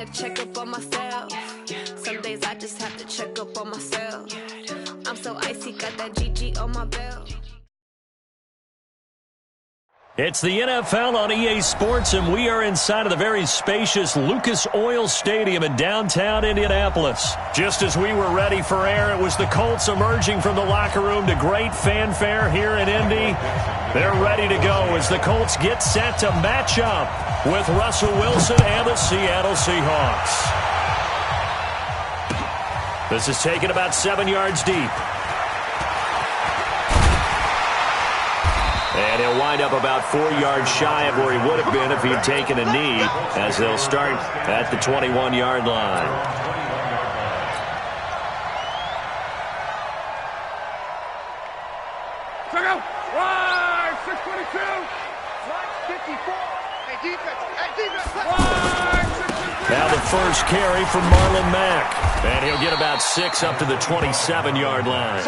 Check up on myself. Some days I just have to check up on myself. I'm so icy, got that GG on my belt. It's the NFL on EA Sports, and we are inside of the very spacious Lucas Oil Stadium in downtown Indianapolis. Just as we were ready for air, it was the Colts emerging from the locker room to great fanfare here in Indy. They're ready to go as the Colts get set to match up with Russell Wilson and the Seattle Seahawks. This is taken about 7 yards deep. And he'll wind up about 4 yards shy of where he would have been if he'd taken a knee, as they'll start at the 21-yard line. Check out. Right, 622. Flat 54. Hey, defense. Hey, defense. Right, 622. Now the first carry from Marlon Mack. And he'll get about 6 up to the 27-yard line.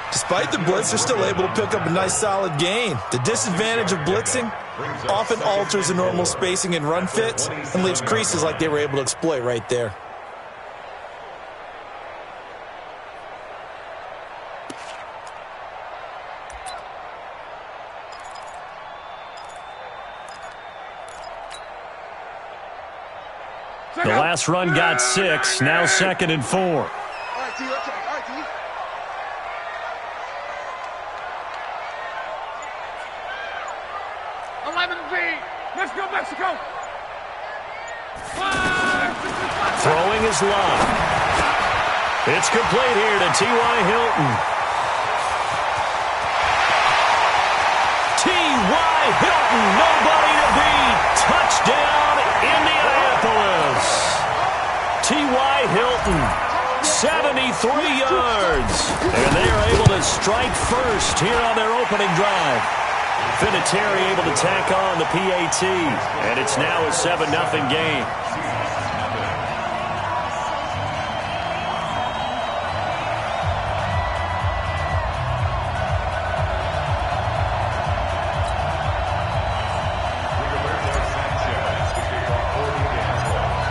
Despite the blitz, they're still able to pick up a nice solid gain. The disadvantage of blitzing often alters the normal spacing and run fits and leaves creases like they were able to exploit right there. The last run got 6, now 2nd and 4. All right, D, let's check. All right, D. Let's go, Mexico! Throwing his line. It's complete here to T.Y. Hilton. T.Y. Hilton, nobody to beat. Touchdown, Indianapolis. T.Y. Hilton, 73 yards. And they are able to strike first here on their opening drive. Vinatieri able to tack on the PAT, and it's now a 7-0 game.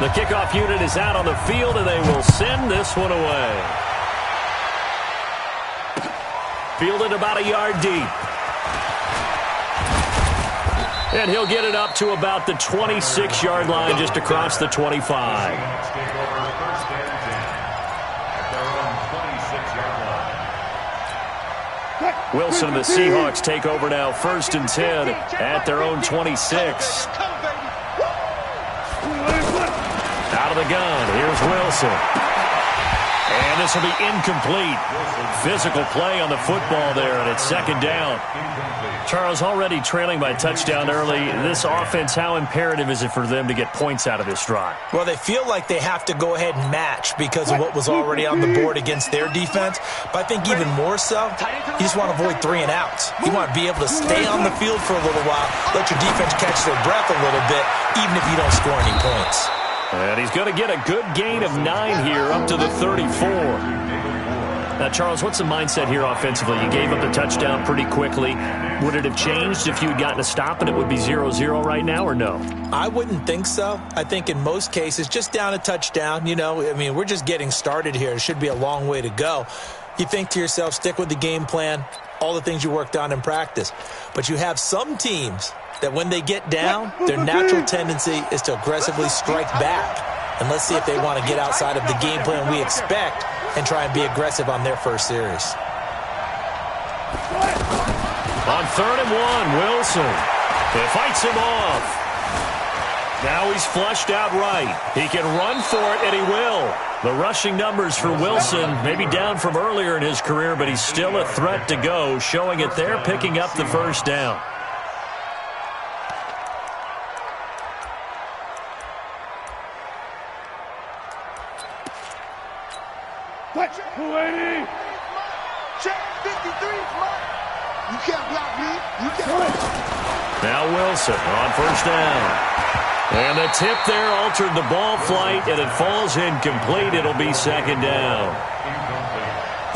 The kickoff unit is out on the field, and they will send this one away. Fielded about a yard deep. And he'll get it up to about the 26-yard line, just across the 25. Wilson and the Seahawks take over now, 1st and 10 at their own 26. Out of the gun, here's Wilson. And this will be incomplete. Physical play on the football there, and it's 2nd down. Charles, already trailing by a touchdown early. This offense, how imperative is it for them to get points out of this drive? Well, they feel like they have to go ahead and match because of what was already on the board against their defense. But I think even more so, you just want to avoid 3 and outs. You want to be able to stay on the field for a little while, let your defense catch their breath a little bit, even if you don't score any points. And he's going to get a good gain of 9 here, up to the 34. Now, Charles, what's the mindset here offensively? You gave up the touchdown pretty quickly. Would it have changed if you had gotten a stop and it would be 0-0 right now, or no? I wouldn't think so. I think in most cases, just down a touchdown, we're just getting started here. It should be a long way to go. You think to yourself, stick with the game plan, all the things you worked on in practice. But you have some teams that when they get down, their natural tendency is to aggressively strike back. And let's see if they want to get outside of the game plan we expect and try and be aggressive on their first series. On 3rd and 1, Wilson. It fights him off. Now he's flushed out right. He can run for it, and he will. The rushing numbers for Wilson maybe down from earlier in his career, but he's still a threat to go, showing it there, picking up the 1st down. Check 53. You can't block me. You can't. Now Wilson on 1st down. And the tip there altered the ball flight, and it falls incomplete. It'll be 2nd down.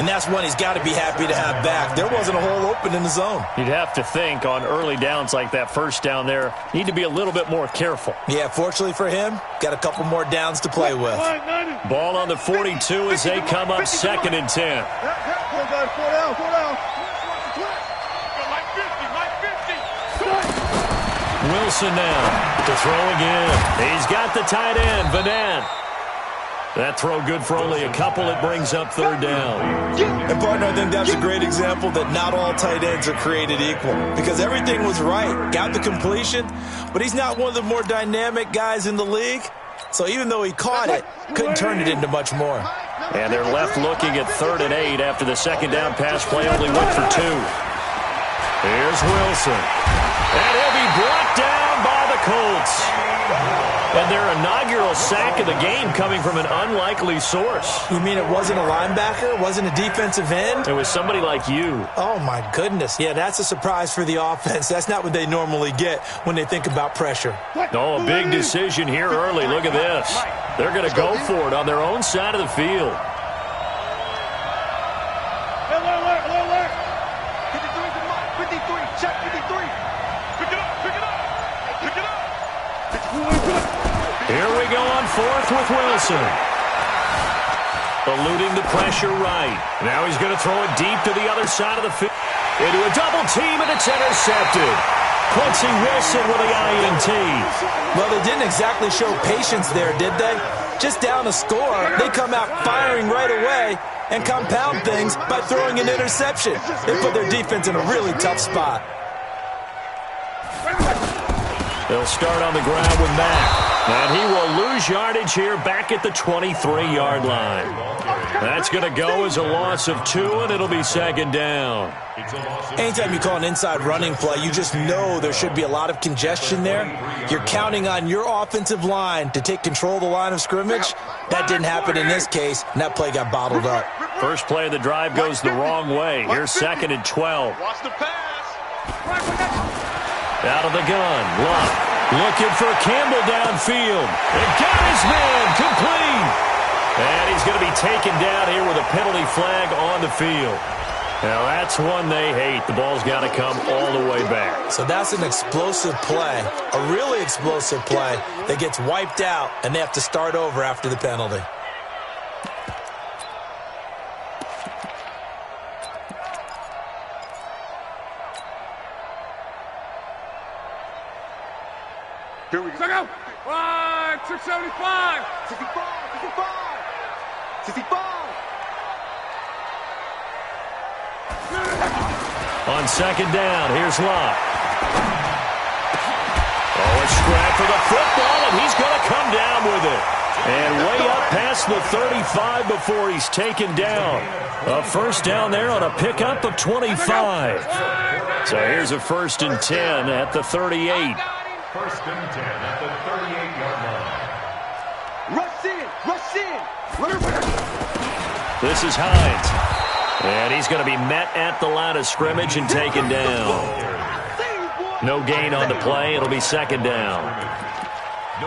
and that's one he's got to be happy to have back. There wasn't a hole open in the zone. You'd have to think on early downs like that first down there, need to be a little bit more careful. Yeah, fortunately for him, got a couple more downs to play with. Ball on the 42 as they come up 2nd and 10. Wilson now to throw again. He's got the tight end, Madden. That throw good for only a couple. It brings up 3rd down. And, partner, I think that's a great example that not all tight ends are created equal because everything was right. Got the completion, but he's not one of the more dynamic guys in the league. So even though he caught it, couldn't turn it into much more. And they're left looking at 3rd and 8 after the 2nd down pass play only went for 2. Here's Wilson. And he'll be brought down by the Colts. And their inaugural sack of the game coming from an unlikely source. You mean it wasn't a linebacker? It wasn't a defensive end? It was somebody like you. Oh, my goodness. Yeah, that's a surprise for the offense. That's not what they normally get when they think about pressure. Oh, a big decision here early. Look at this. They're going to go for it on their own side of the field. Alert. 53, check 53. Pick it up. Here we go on 4th with Wilson. Eluding the pressure right. Now he's going to throw it deep to the other side of the field. Into a double team, and it's intercepted. Quincy Wilson with the INT. Well, they didn't exactly show patience there, did they? Just down a score, they come out firing right away and compound things by throwing an interception. They put their defense in a really tough spot. They'll start on the ground with Mack. And he will lose yardage here back at the 23-yard line. That's going to go as a loss of 2, and it'll be 2nd down. Anytime you call an inside running play, you just know there should be a lot of congestion there. You're counting on your offensive line to take control of the line of scrimmage. That didn't happen in this case, and that play got bottled up. First play of the drive goes the wrong way. Here's 2nd and 12. Watch the pass. Out of the gun, Luck. Looking for Campbell downfield. And got his man complete. And he's going to be taken down here with a penalty flag on the field. Now that's one they hate. The ball's got to come all the way back. So that's an explosive play, a really explosive play that gets wiped out, and they have to start over after the penalty. Here we go. 675. 65. 65. On 2nd down, here's Locke. Oh, a scrap for the football, and he's going to come down with it. And way up past the 35 before he's taken down. A 1st down there on a pickup of 25. So here's a 1st and 10 at the 38. 1st and 10 at the 38-yard line. Rush in. This is Hines. And he's going to be met at the line of scrimmage and taken down. No gain on the play. It'll be 2nd down.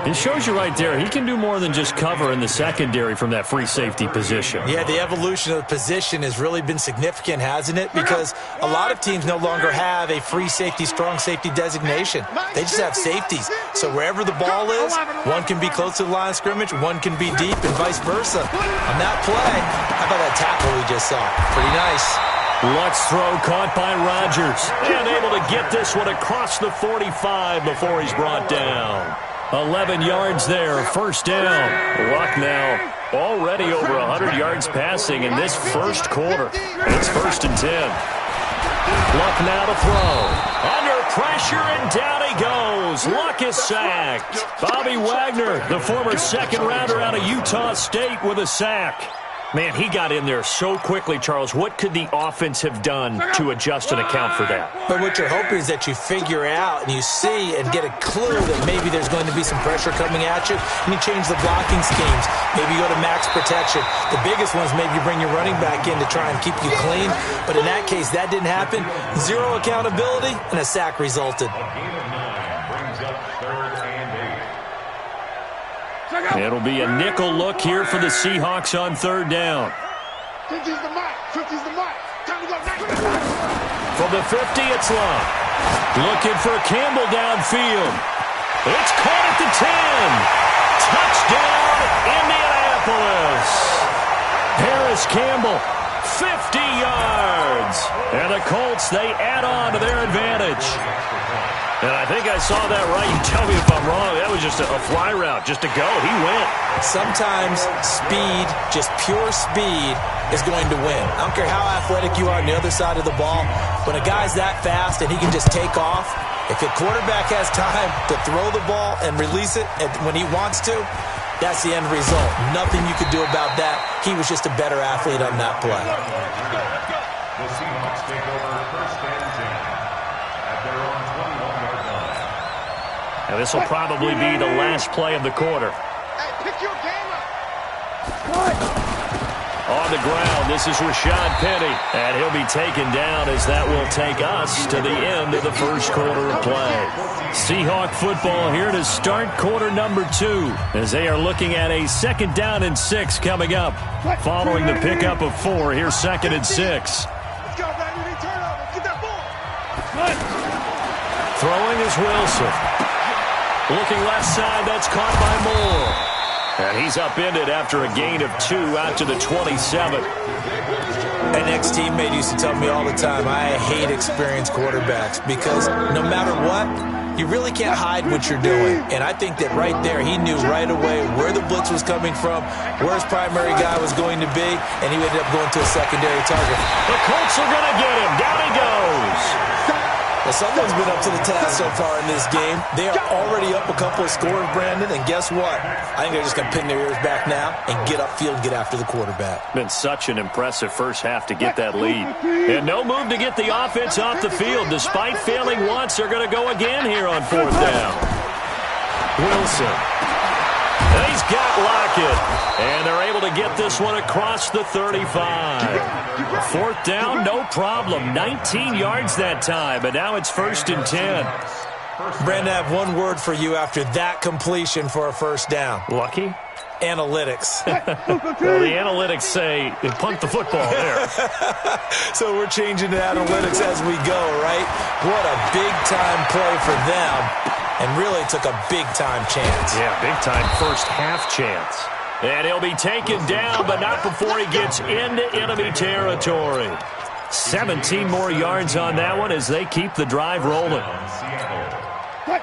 It shows you right there, he can do more than just cover in the secondary from that free safety position. Yeah, the evolution of the position has really been significant, hasn't it? Because a lot of teams no longer have a free safety, strong safety designation. They just have safeties. So wherever the ball is, one can be close to the line of scrimmage, one can be deep, and vice versa. On that play, how about that tackle we just saw? Pretty nice. Luck's throw caught by Rodgers. And able to get this one across the 45 before he's brought down. 11 yards there, 1st down. Luck now already over 100 yards passing in this 1st quarter. It's 1st and 10. Luck now to throw. Under pressure, and down he goes. Luck is sacked. Bobby Wagner, the former 2nd rounder out of Utah State, with a sack. Man, he got in there so quickly, Charles. What could the offense have done to adjust and account for that? But what you're hoping is that you figure out and you see and get a clue that maybe there's going to be some pressure coming at you, and you change the blocking schemes. Maybe you go to max protection. The biggest one is maybe you bring your running back in to try and keep you clean. But in that case, that didn't happen. Zero accountability, and a sack resulted. A gain of 9 brings up 3rd and 8. It'll be a nickel look here for the Seahawks on 3rd down. 50's the mark. 50's the mark. Time to go. From the 50, it's long. Looking for Campbell downfield. It's caught at the 10. Touchdown, Indianapolis. Harris Campbell, 50 yards. And the Colts, they add on to their advantage. And I think I saw that right. You tell me if I'm wrong. That was just a fly route, just to go. He went. Sometimes speed, just pure speed, is going to win. I don't care how athletic you are on the other side of the ball. When a guy's that fast and he can just take off, if the quarterback has time to throw the ball and release it when he wants to, that's the end result. Nothing you could do about that. He was just a better athlete on that play. The Seahawks take over first and 10 at their own 21-yard line. And this will probably be the last play of the quarter. Hey, pick your game up. On the ground, this is Rashad Penny, and he'll be taken down as that will take us to the end of the first quarter of play. Seahawk football here to start quarter number 2 as they are looking at a 2nd down and 6 coming up. Following the pickup of 4, here's 2nd and 6. Let's go, baby. Turnover. Get that ball. Throwing is Wilson. Looking left side, that's caught by Moore. And he's upended after a gain of 2 out to the 27. An ex-teammate used to tell me all the time, I hate experienced quarterbacks because no matter what, you really can't hide what you're doing. And I think that right there, he knew right away where the blitz was coming from, where his primary guy was going to be, and he ended up going to a secondary target. The Colts are going to get him. Down he goes. Well, someone's been up to the task so far in this game. They are already up a couple of scores, Brandon, and guess what? I think they're just going to pin their ears back now and get upfield and get after the quarterback. Been such an impressive first half to get that lead. And no move to get the offense off the field. Despite failing once, they're going to go again here on 4th down. Wilson. And he's got Lockett. And they're able to get this one across the 35. 4th down, no problem. 19 yards that time, and now it's 1st and 10. Brandon, I have one word for you after that completion for a 1st down. Lucky? Analytics. Well, the analytics say they punt the football there. So we're changing to analytics as we go, right? What a big-time play for them, and really took a big-time chance. Yeah, big-time first half chance. And he'll be taken down, but not before he gets into enemy territory. 17 more yards on that one as they keep the drive rolling.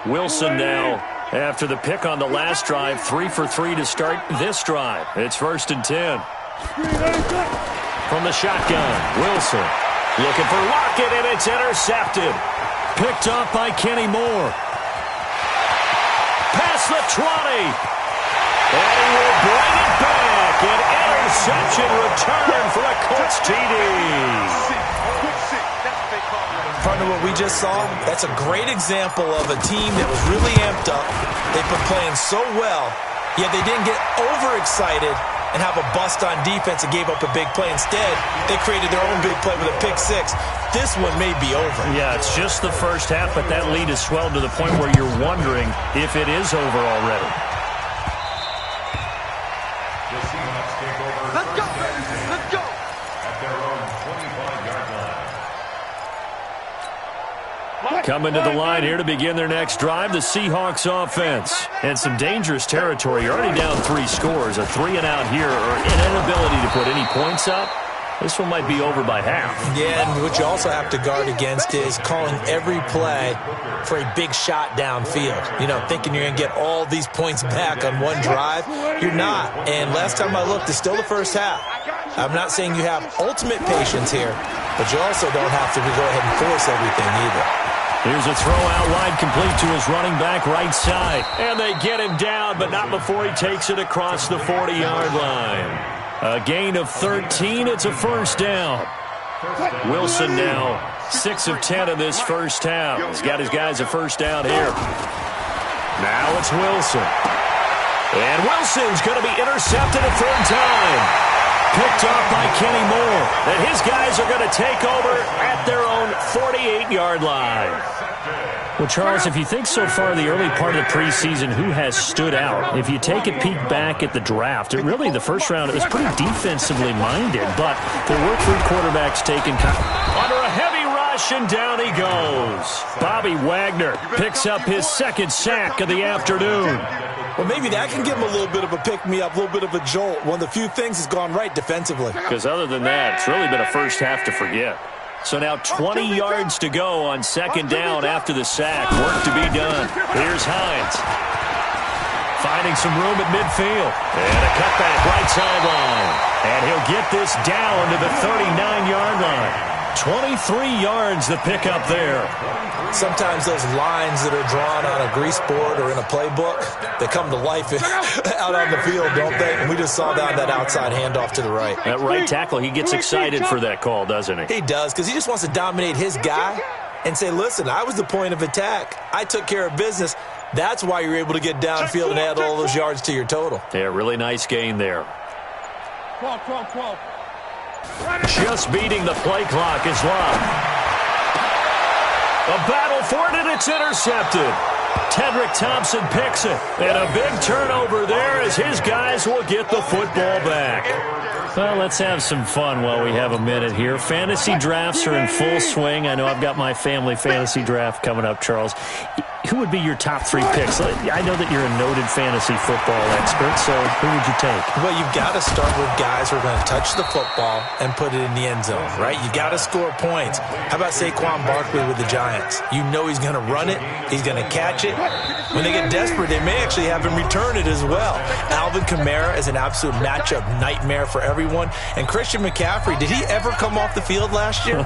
Wilson now, after the pick on the last drive, 3 for 3 to start this drive. It's 1st and 10. From the shotgun, Wilson looking for Lockett, and it's intercepted. Picked off by Kenny Moore. Past the 20. And he will bring it back. An interception return for a Colts TD. Partner, what we just saw, that's a great example of a team that was really amped up. They've been playing so well, yet they didn't get overexcited and have a bust on defense and gave up a big play. Instead, they created their own big play with a pick 6. This one may be over. Yeah, it's just the first half, but that lead has swelled to the point where you're wondering if it is over already. Let's go, baby. Let's go. At their own 25-yard line. Coming to the line here to begin their next drive, the Seahawks offense. And some dangerous territory. You're already down 3 scores. A 3-and-out here or an inability to put any points up. This one might be over by half. Yeah, and what you also have to guard against is calling every play for a big shot downfield. You know, thinking you're going to get all these points back on one drive. You're not. And last time I looked, it's still the first half. I'm not saying you have ultimate patience here, but you also don't have to go ahead and force everything either. Here's a throw out wide, complete to his running back right side. And they get him down, but not before he takes it across the 40-yard line. A gain of 13. It's a 1st down. Wilson now 6 of 10 in this first half. He's got his guys a 1st down here. Now it's Wilson. And Wilson's going to be intercepted a 3rd time. Picked off by Kenny Moore. And his guys are going to take over at their own 48-yard line. Well, Charles, if you think so far the early part of the preseason, who has stood out? If you take a peek back at the draft, really the first round, it was pretty defensively minded, but there were 3 quarterbacks taken under a heavy rush, and down he goes. Bobby Wagner picks up his 2nd sack of the afternoon. Well, maybe that can give him a little bit of a pick-me-up, a little bit of a jolt. One of the few things has gone right defensively. Because other than that, it's really been a first half to forget. So now 20 yards to go on 2nd down after the sack. Work to be done. Here's Hines. Finding some room at midfield. And a cutback right sideline. And he'll get this down to the 39-yard line. 23 yards the pickup there. Sometimes those lines that are drawn on a grease board or in a playbook, they come to life out on the field, don't they? And we just saw that outside handoff to the right. That right tackle, he gets excited for that call, doesn't he? He does, because he just wants to dominate his guy and say, listen, I was the point of attack. I took care of business. That's why you're able to get downfield and add all those yards to your total. Yeah, really nice gain there. 12. Just beating the play clock is Love. A battle for it, and it's intercepted. Tedrick Thompson picks it. And a big turnover there as his guys will get the football back. Well, let's have some fun while we have a minute here. Fantasy drafts are in full swing. I know I've got my family fantasy draft coming up, Charles. Who would be your top 3 picks? I know that you're a noted fantasy football expert, so who would you take? Well, you've got to start with guys who are going to touch the football and put it in the end zone, right? You got to score points. How about Saquon Barkley with the Giants? You know he's going to run it. He's going to catch it. When they get desperate, they may actually have him return it as well. Alvin Kamara is an absolute matchup nightmare for everyone. And Christian McCaffrey, did he ever come off the field last year?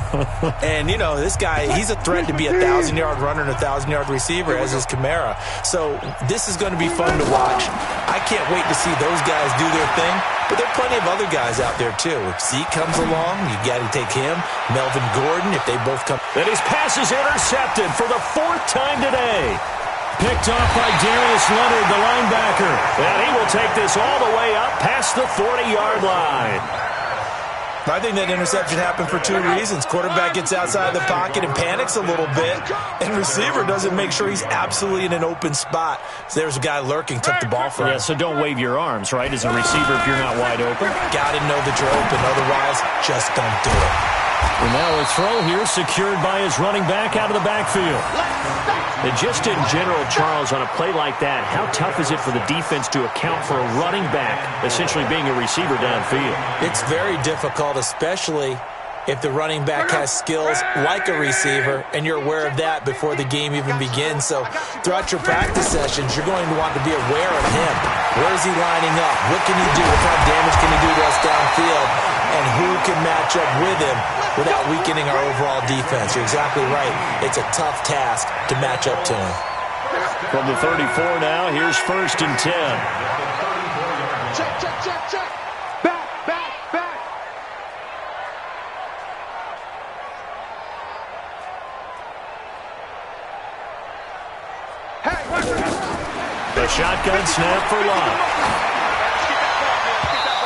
And, you know, this guy, he's a threat to be a 1,000-yard runner and a 1,000-yard receiver, as is Kamara. So this is going to be fun to watch. I can't wait to see those guys do their thing, but there are plenty of other guys out there too. If Zeke comes along, you got to take him. Melvin Gordon, if they both come. And his pass is intercepted for the 4th time today. Picked off by Darius Leonard, the linebacker. And he will take this all the way up past the 40-yard line. I think that interception happened for 2 reasons. Quarterback gets outside the pocket and panics a little bit, and receiver doesn't make sure he's absolutely in an open spot. So there's a guy lurking, took the ball from him. Yeah, so don't wave your arms, right, as a receiver if you're not wide open. Got to know that you're open, otherwise just don't do it. And now a throw here secured by his running back out of the backfield. And just in general, Charles, on a play like that, how tough is it for the defense to account for a running back essentially being a receiver downfield? It's very difficult, especially if the running back has skills like a receiver, and you're aware of that before the game even begins. So throughout your practice sessions, you're going to want to be aware of him. Where is he lining up? What can he do? What kind of damage can he do to us downfield? And who can match up with him without weakening our overall defense? You're exactly right. It's a tough task to match up to him. From the 34 now, here's 1st and 10. Check. Back. The shotgun snap for Love.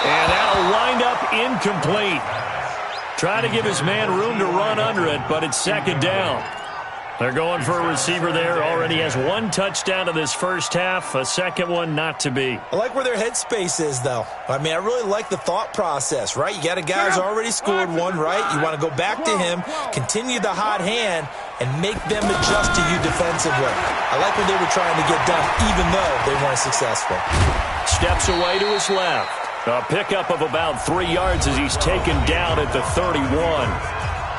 And that'll wind up incomplete. Trying to give his man room to run under it, but it's 2nd down. They're going for a receiver there. Already has 1 touchdown in this first half. A 2nd one not to be. I like where their headspace is, though. I mean, I really like the thought process, right? You got a guy who's already scored 1, right? You want to go back to him, continue the hot hand, and make them adjust to you defensively. I like what they were trying to get done, even though they weren't successful. Steps away to his left. A pickup of about 3 yards as he's taken down at the 31.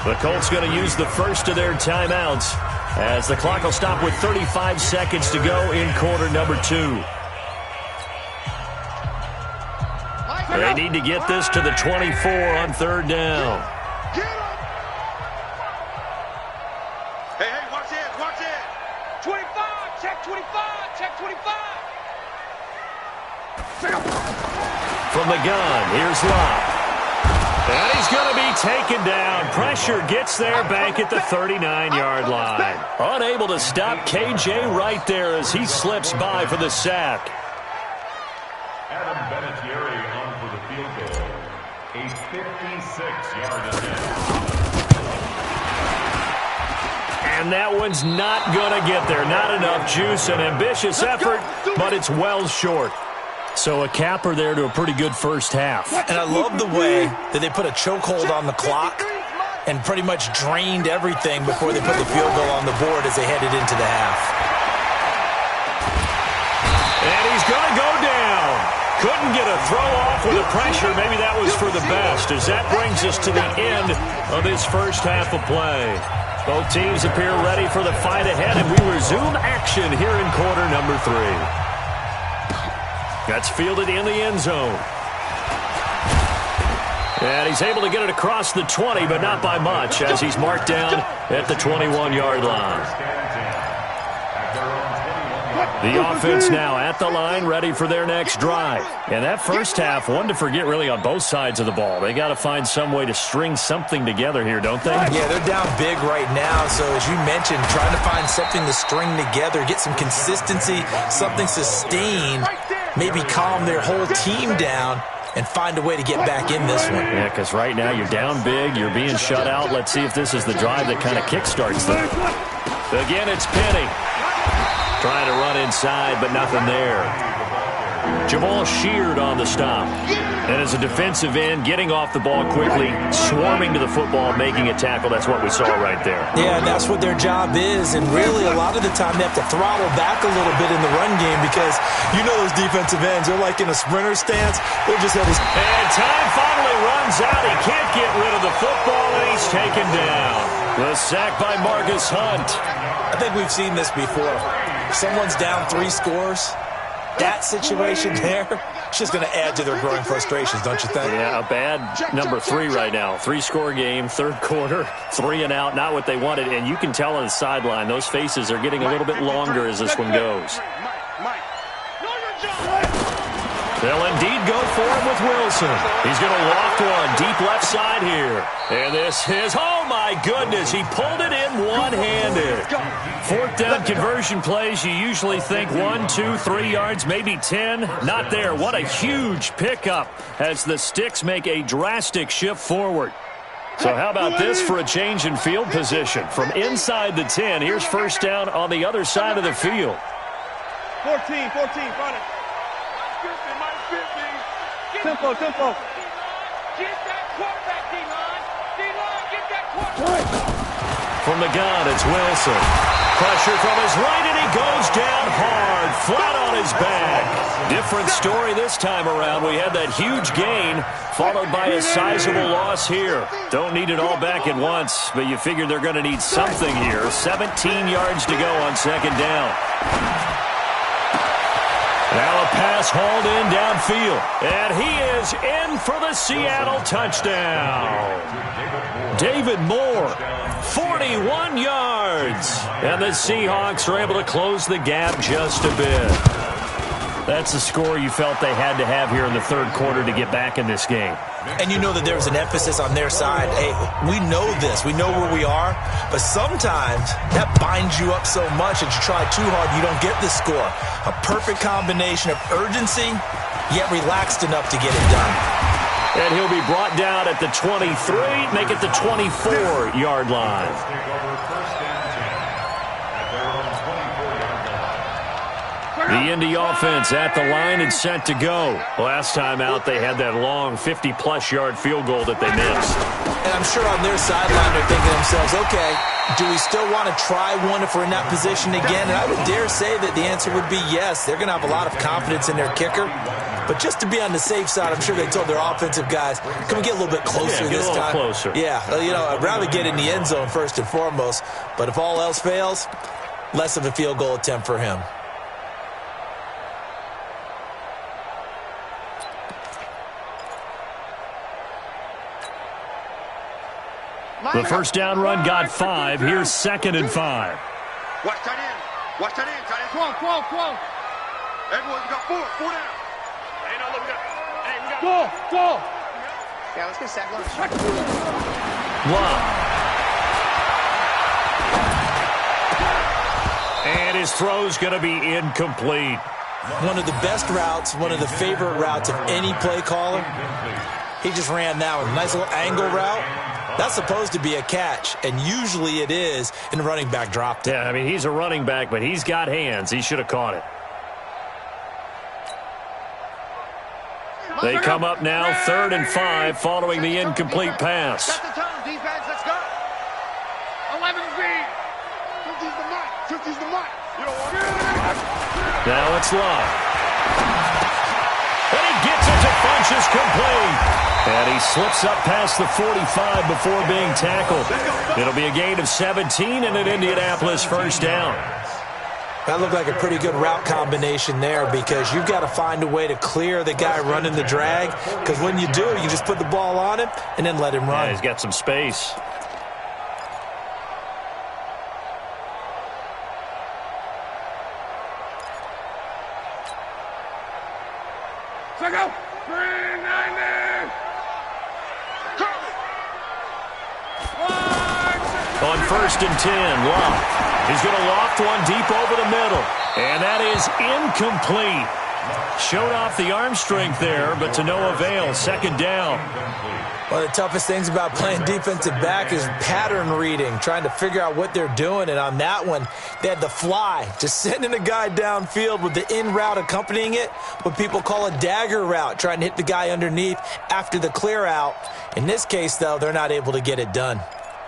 The Colts going to use the first of their timeouts as the clock will stop with 35 seconds to go in quarter number 2. They need to get this to the 24 on 3rd down. Hey, watch it. 25, check 25. From the gun, here's Love. And he's going to be taken down. Pressure gets there back at the 39-yard line. Unable to stop KJ right there as he slips by for the sack. Adam Vinatieri on for the field goal. a 56-yard attempt. And that one's not going to get there. Not enough juice. An ambitious effort, but it's well short. So a capper there to a pretty good first half. And I love the way that they put a chokehold on the clock and pretty much drained everything before they put the field goal on the board as they headed into the half. And he's going to go down. Couldn't get a throw off with the pressure. Maybe that was for the best, as that brings us to the end of this first half of play. Both teams appear ready for the fight ahead, and we resume action here in quarter number 3. That's fielded in the end zone. And he's able to get it across the 20, but not by much, as he's marked down at the 21-yard line. The offense now at the line, ready for their next drive. And that first half, one to forget really on both sides of the ball. They got to find some way to string something together here, don't they? Yeah, they're down big right now. So as you mentioned, trying to find something to string together, get some consistency, something sustained, maybe calm their whole team down and find a way to get back in this one. Yeah, because right now you're down big, you're being shut out. Let's see if this is the drive that kind of kickstarts them. Again, it's Penny. Trying to run inside, but nothing there. Jamal Sheard on the stop. And as a defensive end, getting off the ball quickly, swarming to the football, making a tackle. That's what we saw right there. Yeah, and that's what their job is. And really, a lot of the time, they have to throttle back a little bit in the run game because you know those defensive ends, they're like in a sprinter stance. They'll just have this. And time finally runs out. He can't get rid of the football, and he's taken down. The sack by Marcus Hunt. I think we've seen this before. If someone's down 3 scores, that situation there, it's just going to add to their growing frustrations, don't you think? Yeah, a bad number 3 right now. 3-score game, third quarter, 3 and out, not what they wanted. And you can tell on the sideline, those faces are getting a little bit longer as this one goes. They'll indeed go for him with Wilson. He's going to loft one deep left side here. And this is, oh my goodness, he pulled it in one-handed. 4th down conversion plays, you usually think 1, 2, 3 yards, maybe 10. Not there. What a huge pickup as the Sticks make a drastic shift forward. So how about this for a change in field position? From inside the 10, here's first down on the other side of the field. 14, front it. Tempo. Get that quarterback, D-line. D-line, get that quarterback. From the gun, it's Wilson. Pressure from his right, and he goes down hard, flat on his back. Different story this time around. We had that huge gain, followed by a sizable loss here. Don't need it all back at once, but you figure they're going to need something here. 17 yards to go on second down. Now a pass hauled in downfield. And he is in for the Seattle touchdown. David Moore, 41 yards. And the Seahawks are able to close the gap just a bit. That's the score you felt they had to have here in the third quarter to get back in this game. And you know that there's an emphasis on their side. Hey, we know this. We know where we are. But sometimes that binds you up so much that you try too hard, you don't get the score. A perfect combination of urgency, yet relaxed enough to get it done. And he'll be brought down at the 23, make it the 24-yard line. The Indy offense at the line and set to go. Last time out, they had that long 50-plus yard field goal that they missed. And I'm sure on their sideline they're thinking to themselves, okay, do we still want to try one if we're in that position again? And I would dare say that the answer would be yes. They're going to have a lot of confidence in their kicker. But just to be on the safe side, I'm sure they told their offensive guys, can we get a little bit closer this time? Closer. Yeah, I'd rather get in the end zone first and foremost. But if all else fails, less of a field goal attempt for him. The first down run got 5. Here's 2nd and 5. Watch tight end. Tight end. Come on. Everyone, you got 4 down. Hey, no, look up. Hey, we got... Go. Yeah, let's get sack lunch. Love. And his throw's going to be incomplete. One of the best routes, one of the favorite routes of any play caller. He just ran that one. Nice little angle route. That's supposed to be a catch, and usually it is, and the running back dropped it. Yeah, I mean, he's a running back, but he's got hands. He should have caught it. They come up now 3rd and 5 following the incomplete pass. Set the tone, defense, let's go. 11 feet. 50's the mic. 50's the mic. You don't want it. Now it's Love. And he gets it to Funchess complete. And he slips up past the 45 before being tackled. It'll be a gain of 17 and an Indianapolis first down. That looked like a pretty good route combination there because you've got to find a way to clear the guy running the drag, because when you do, you just put the ball on him and then let him run. Yeah, he's got some space. Let's go. 390. On 1st and 10, Love. He's going to loft one deep over the middle. And that is incomplete. Showed off the arm strength there, but to no avail. 2nd down. One of the toughest things about playing defensive back is pattern reading, trying to figure out what they're doing. And on that one, they had the fly, just sending a guy downfield with the in route accompanying it, what people call a dagger route, trying to hit the guy underneath after the clear out. In this case, though, they're not able to get it done.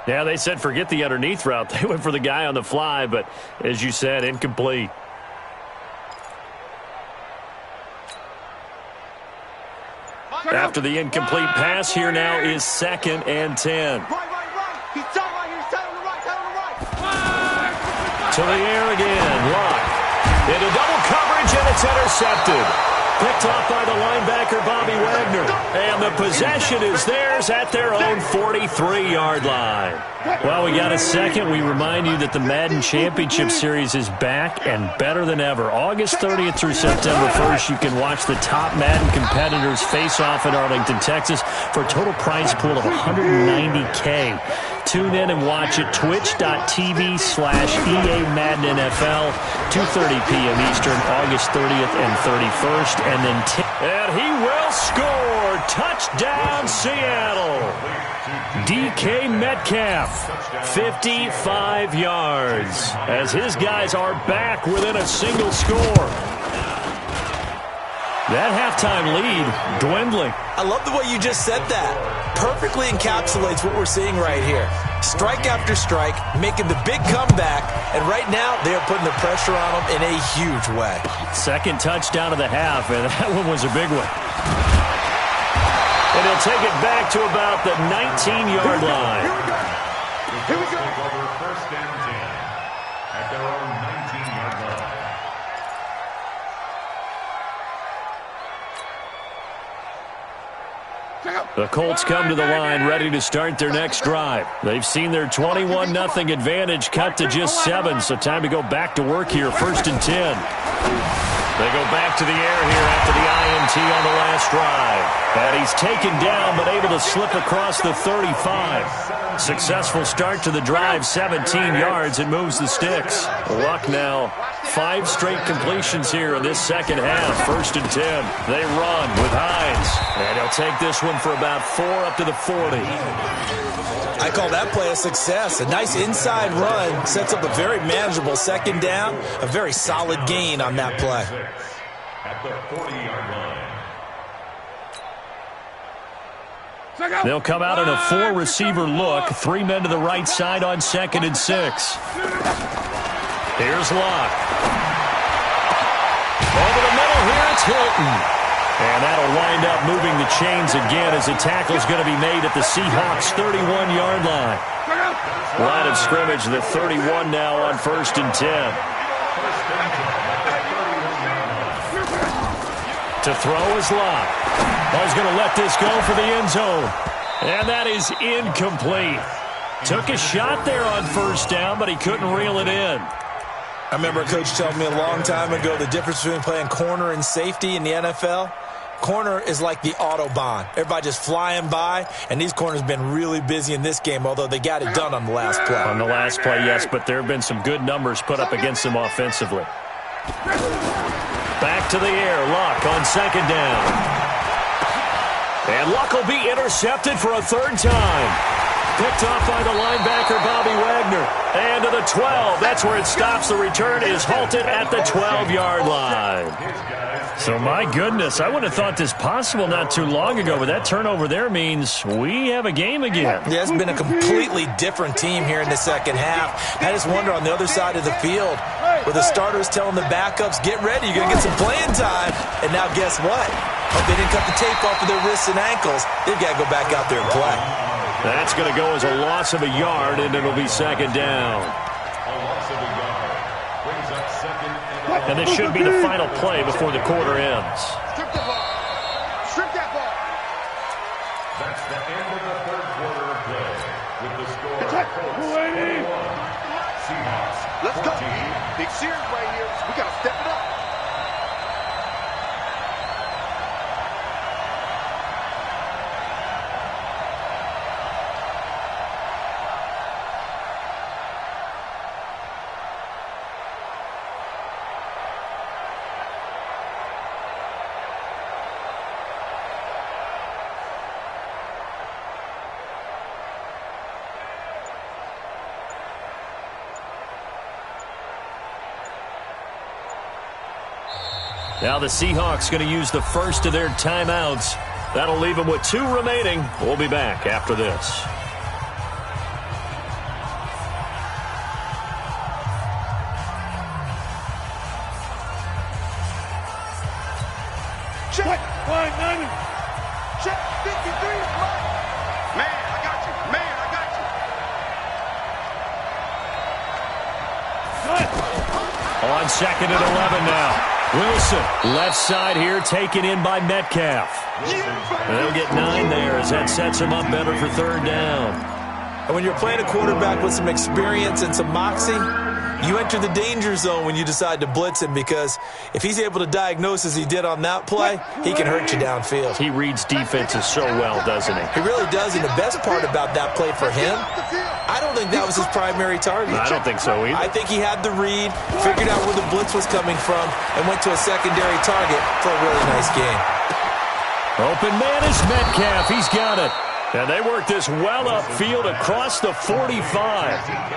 Yeah, they said forget the underneath route. They went for the guy on the fly, but as you said, incomplete. After the incomplete pass, here now is 2nd and 10. He's telling the right. To the air again. Locke. Into double coverage, and it's intercepted. Picked off by the linebacker, Bobby Wagner. And the possession is theirs at their own 43-yard line. Well, we got a second. We remind you that the Madden Championship Series is back and better than ever. August 30th through September 1st, you can watch the top Madden competitors face off in Arlington, Texas for a total prize pool of $190K. Tune in and watch it, twitch.tv/EA Madden NFL, 2:30 p.m. Eastern, August 30th and 31st. And then he will score. Touchdown, Seattle. DK Metcalf, 55 yards, as his guys are back within a single score. That halftime lead dwindling. I love the way you just said that. Perfectly encapsulates what we're seeing right here. Strike after strike, making the big comeback, and right now they are putting the pressure on them in a huge way. 2nd touchdown of the half, and that one was a big one. And he'll take it back to about the 19-yard line. Here we go. Over 1st and 10 at their own 19-yard line. The Colts come to the line ready to start their next drive. They've seen their 21-0 advantage cut to just 7, so time to go back to work here, 1st and 10. They go back to the air here after the INT on the last drive. And he's taken down but able to slip across the 35. Successful start to the drive, 17 yards, and moves the sticks. Luck now, 5 straight completions here in this second half. 1st and 10. They run with Hines. And he'll take this one for about 4 up to the 40. I call that play a success. A nice inside run sets up a very manageable 2nd down. A very solid gain on that play. At the 40-yard line. They'll come out in a 4-receiver look. 3 men to the right side on 2nd and 6. Here's Locke. Over the middle here, it's Hilton. And that'll wind up moving the chains again as a tackle's going to be made at the Seahawks' 31-yard line. Line of scrimmage, the 31 now on 1st and 10. To throw is Locke. He's going to let this go for the end zone. And that is incomplete. Took a shot there on 1st down, but he couldn't reel it in. I remember a coach telling me a long time ago the difference between playing corner and safety in the NFL. Corner is like the Autobahn. Everybody just flying by, and these corners have been really busy in this game, although they got it done on the last play. On the last play, yes, but there have been some good numbers put up against them offensively. Back to the air, Luck on 2nd down. And Luck will be intercepted for a third time. Picked off by the linebacker, Bobby Wagner. And to the 12. That's where it stops. The return is halted at the 12-yard line. So, my goodness, I would have thought this possible not too long ago, but that turnover there means we have a game again. Yeah, it's been a completely different team here in the second half. I just wonder on the other side of the field, where the starters telling the backups, get ready, you're going to get some playing time. And now guess what? Oh, they didn't cut the tape off of their wrists and ankles. They've got to go back out there and play. That's going to go as a loss of a yard, and it'll be second down. A loss of a yard. Brings up second and And this should be the final play before the quarter ends. Strip the ball. Strip that ball. that's the end of the third quarter of play. With the score, Colts 41, Seahawks Let's go. 14. Big series right here. We got to step it up. Now the Seahawks going to use the first of their timeouts. That'll leave them with 2 remaining. We'll be back after this. Check. Fine, 90. Check. 53. Man, I got you. Man, I got you. On second and 11 now. Wilson, left side here, taken in by Metcalf. They'll get 9 there as that sets him up better for third down. And when you're playing a quarterback with some experience and some moxie, you enter the danger zone when you decide to blitz him, because if he's able to diagnose as he did on that play, he can hurt you downfield. He reads defenses so well, doesn't he? He really does, and the best part about that play for him, I don't think that was his primary target. I don't think so either. I think he had the read, figured out where the blitz was coming from, and went to a secondary target for a really nice game. Open man is Metcalf. He's got it. And they work this well upfield across the 45.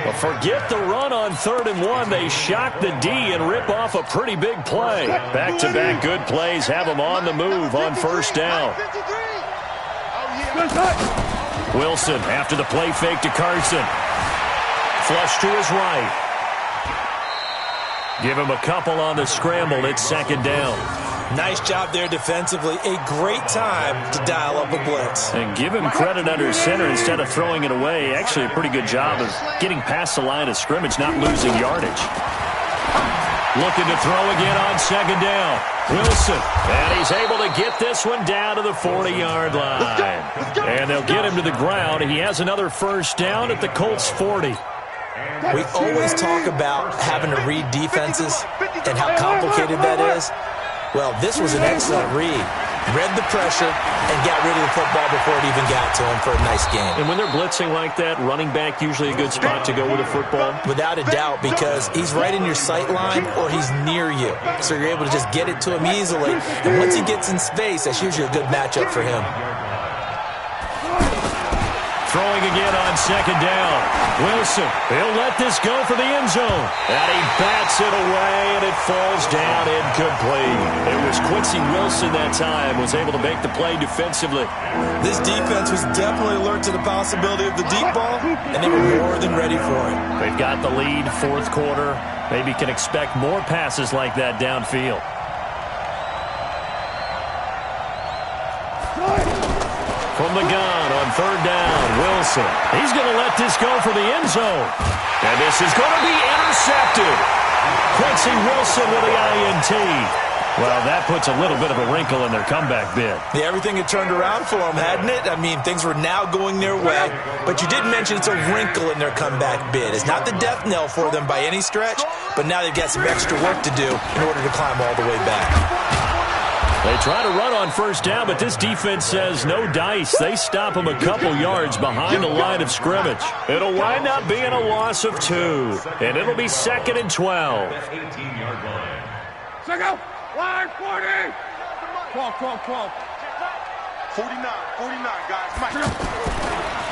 But forget the run on 3rd and 1. They shock the D and rip off a pretty big play. Back-to-back good plays have them on the move on first down. Wilson after the play fake to Carson. Flush to his right. Give him a couple on the scramble. It's second down. Nice job there defensively. A great time to dial up a blitz. And give him credit under center instead of throwing it away. Actually a pretty good job of getting past the line of scrimmage, not losing yardage. Looking to throw again on second down. Wilson. And he's able to get this one down to the 40-yard line. And they'll get him to the ground. He has another first down at the Colts 40. We always talk about having to read defenses and how complicated that is. Well, this was an excellent read. Read the pressure and got rid of the football before it even got to him for a nice game. And when they're blitzing like that, running back usually a good spot to go with a football? Without a doubt, because he's right in your sight line or he's near you. So you're able to just get it to him easily. And once he gets in space, that's usually a good matchup for him. Throwing again on second down. Wilson, he'll let this go for the end zone. And he bats it away, and it falls down incomplete. It was Quincy Wilson that time, was able to make the play defensively. This defense was definitely alert to the possibility of the deep ball, and they were more than ready for it. They've got the lead, fourth quarter. Maybe can expect more passes like that downfield. From the gun on third down, Wilson. He's going to let this go for the end zone. And this is going to be intercepted. Quincy Wilson with the INT. Well, that puts a little bit of a wrinkle in their comeback bid. Yeah, everything had turned around for them, hadn't it? I mean, things were now going their way. But you did mention it's a wrinkle in their comeback bid. It's not the death knell for them by any stretch, but now they've got some extra work to do in order to climb all the way back. They try to run on first down, but this defense says no dice. They stop them a couple yards behind the line of scrimmage. It'll wind up being a loss of 2, and it'll be 2nd and 12. 18-yard line. Check out. Line 40. 12. 49, guys. Come on.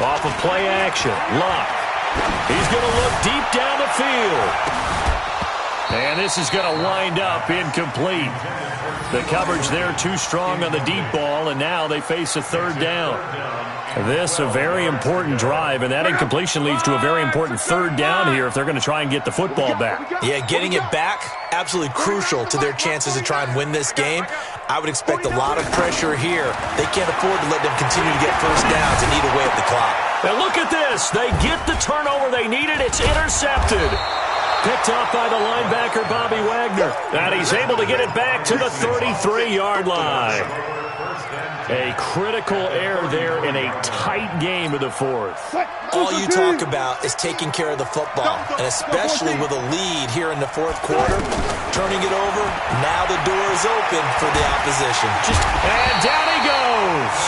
Off of play action. Luck. He's going to look deep down the field. And this is going to wind up incomplete. The coverage there too strong on the deep ball, and now they face a third down. This a very important drive, and that incompletion leads to a very important third down here if they're going to try and get the football back. Yeah, getting it back, absolutely crucial to their chances to try and win this game. I would expect a lot of pressure here. They can't afford to let them continue to get first downs and eat away at the clock. Now look at this. They get the turnover they needed. It's intercepted. Picked off by the linebacker, Bobby Wagner. And he's able to get it back to the 33-yard line. A critical error there in a tight game of the fourth. All you talk about is taking care of the football, and especially with a lead here in the fourth quarter, turning it over, now the door is open for the opposition. And down he goes.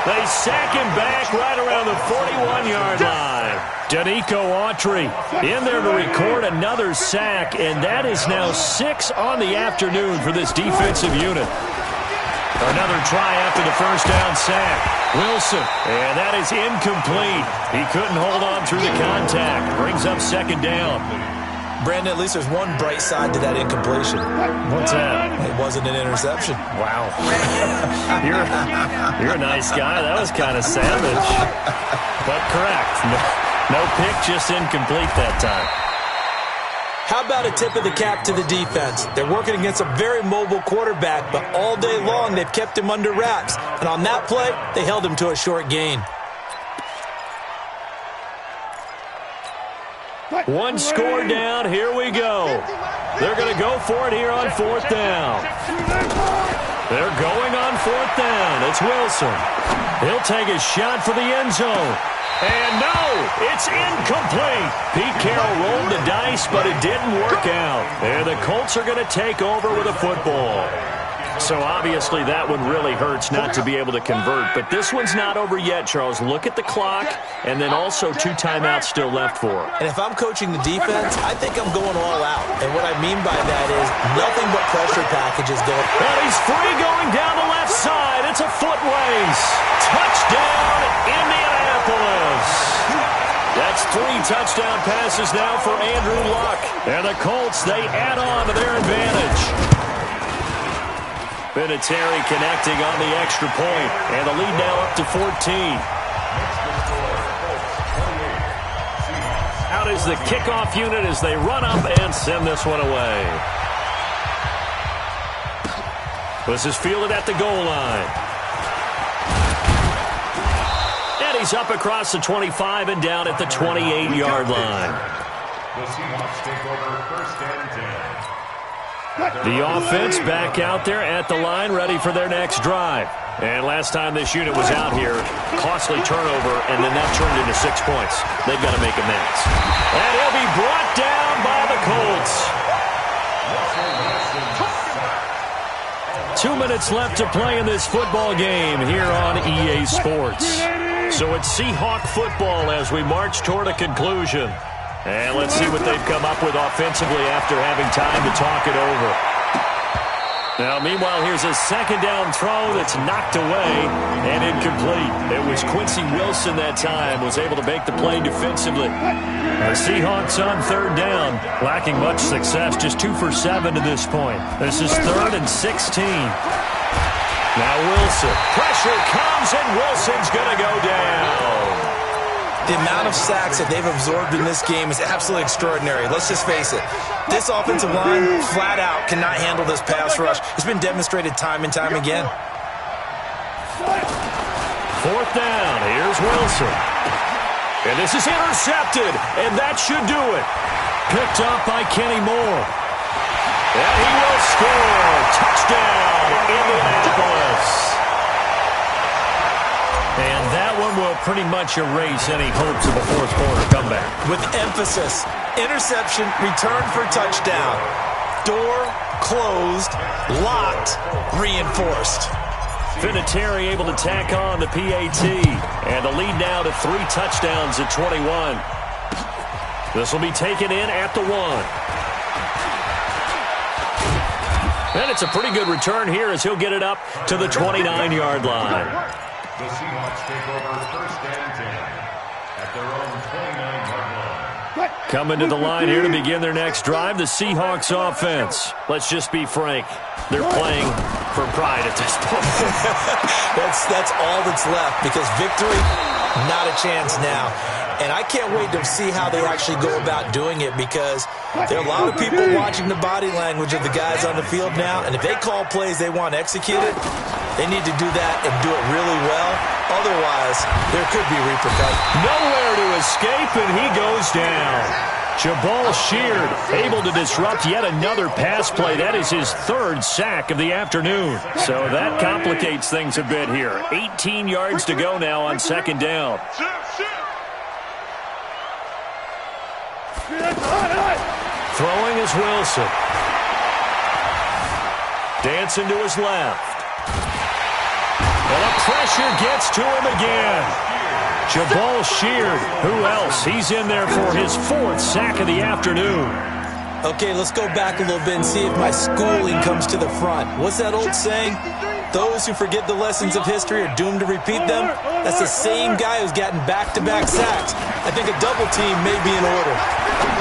They sack him back right around the 41-yard line. Danico Autry in there to record another sack, and that is now 6 on the afternoon for this defensive unit. Another try after the first down sack. Wilson, and that is incomplete. He couldn't hold on through the contact. Brings up second down. Brandon, at least there's one bright side to that incompletion. What's that? It wasn't an interception. Wow. You're a nice guy. That was kind of savage. But correct. No pick, just incomplete that time. How about a tip of the cap to the defense? They're working against a very mobile quarterback, but all day long they've kept him under wraps. And on that play, they held him to a short gain. One score down. Here we go. They're going to go for it here on fourth down. They're going on fourth down. It's Wilson. He'll take a shot for the end zone. And no, it's incomplete. Pete Carroll rolled the dice, but it didn't work out. And the Colts are going to take over with a football. So obviously that one really hurts not to be able to convert. But this one's not over yet, Charles. Look at the clock, and then also 2 timeouts still left for it. And if I'm coaching the defense, I think I'm going all out. And what I mean by that is nothing but pressure packages going. And he's free going down the left side. It's a foot race. Touchdown, Indianapolis. That's 3 touchdown passes now for Andrew Luck. And the Colts, they add on to their advantage. Vinatieri connecting on the extra point, and the lead now up to 14. Out is the kickoff unit as they run up and send this one away. This is fielded at the goal line. And he's up across the 25 and down at the 28-yard line. The Seahawks take over first and 10. The offense back out there at the line, ready for their next drive. And last time this unit was out here, costly turnover, and then that turned into 6 points. They've got to make amends. And he'll be brought down by the Colts. 2 minutes left to play in this football game here on EA Sports. So it's Seahawk football as we march toward a conclusion. And let's see what they've come up with offensively after having time to talk it over. Now, meanwhile, here's a second down throw that's knocked away and incomplete. It was Quincy Wilson that time, was able to make the play defensively. The Seahawks on third down, lacking much success, just 2 for 7 to this point. This is 3rd and 16. Now Wilson. Pressure comes, and Wilson's going to go down. The amount of sacks that they've absorbed in this game is absolutely extraordinary. Let's just face it. This offensive line, flat out, cannot handle this pass rush. It's been demonstrated time and time again. 4th down. Here's Wilson. And this is intercepted, and that should do it. Picked up by Kenny Moore. And he will score. Touchdown, Indianapolis. And that one will pretty much erase any hopes of a fourth quarter comeback. With emphasis, interception, return for touchdown. Door closed, locked, reinforced. Vinatieri able to tack on the PAT. And the lead now to 3 touchdowns at 21. This will be taken in at the 1. And it's a pretty good return here as he'll get it up to the 29-yard line. The Seahawks take over 1st and 10 at their own 29-yard line. Coming to the line here to begin their next drive, the Seahawks offense. Let's just be frank. They're playing for pride at this point. That's all that's left, because victory, not a chance now. And I can't wait to see how they actually go about doing it, because there are a lot of people watching the body language of the guys on the field now, and if they call plays they want executed, they need to do that and do it really well. Otherwise, there could be repercussions. Nowhere to escape, and he goes down. Jabal Sheard able to disrupt yet another pass play. That is his 3rd sack of the afternoon. So that complicates things a bit here. 18 yards to go now on 2nd down. Throwing is Wilson. Dancing to his left. And the pressure gets to him again. Jabal Sheard, who else? He's in there for his 4th sack of the afternoon. Okay, let's go back a little bit and see if my schooling comes to the front. What's that old saying? Those who forget the lessons of history are doomed to repeat them. That's the same guy who's gotten back-to-back sacks. I think a double team may be in order.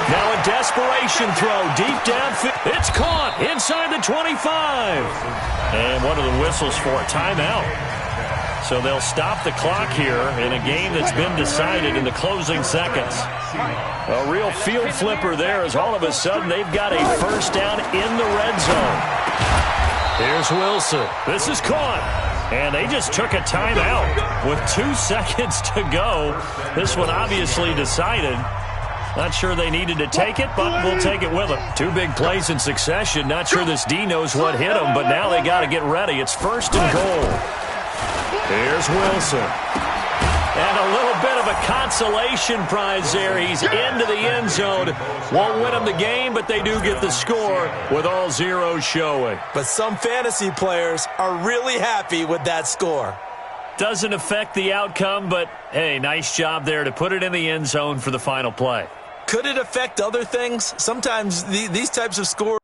Now a desperation throw deep downfield. It's caught inside the 25. And one of the whistles for a timeout. So they'll stop the clock here in a game that's been decided in the closing seconds. A real field flipper there, as all of a sudden they've got a 1st down in the red zone. Here's Wilson. This is caught. And they just took a timeout with 2 seconds to go. This one obviously decided. Not sure they needed to take it, but we'll take it with them. 2 big plays in succession. Not sure this D knows what hit them, but now they got to get ready. It's 1st and goal. Here's Wilson. And a little bit of a consolation prize there. He's into the end zone. Won't win them the game, but they do get the score with all zeros showing. But some fantasy players are really happy with that score. Doesn't affect the outcome, but, hey, nice job there to put it in the end zone for the final play. Could it affect other things? Sometimes these types of scores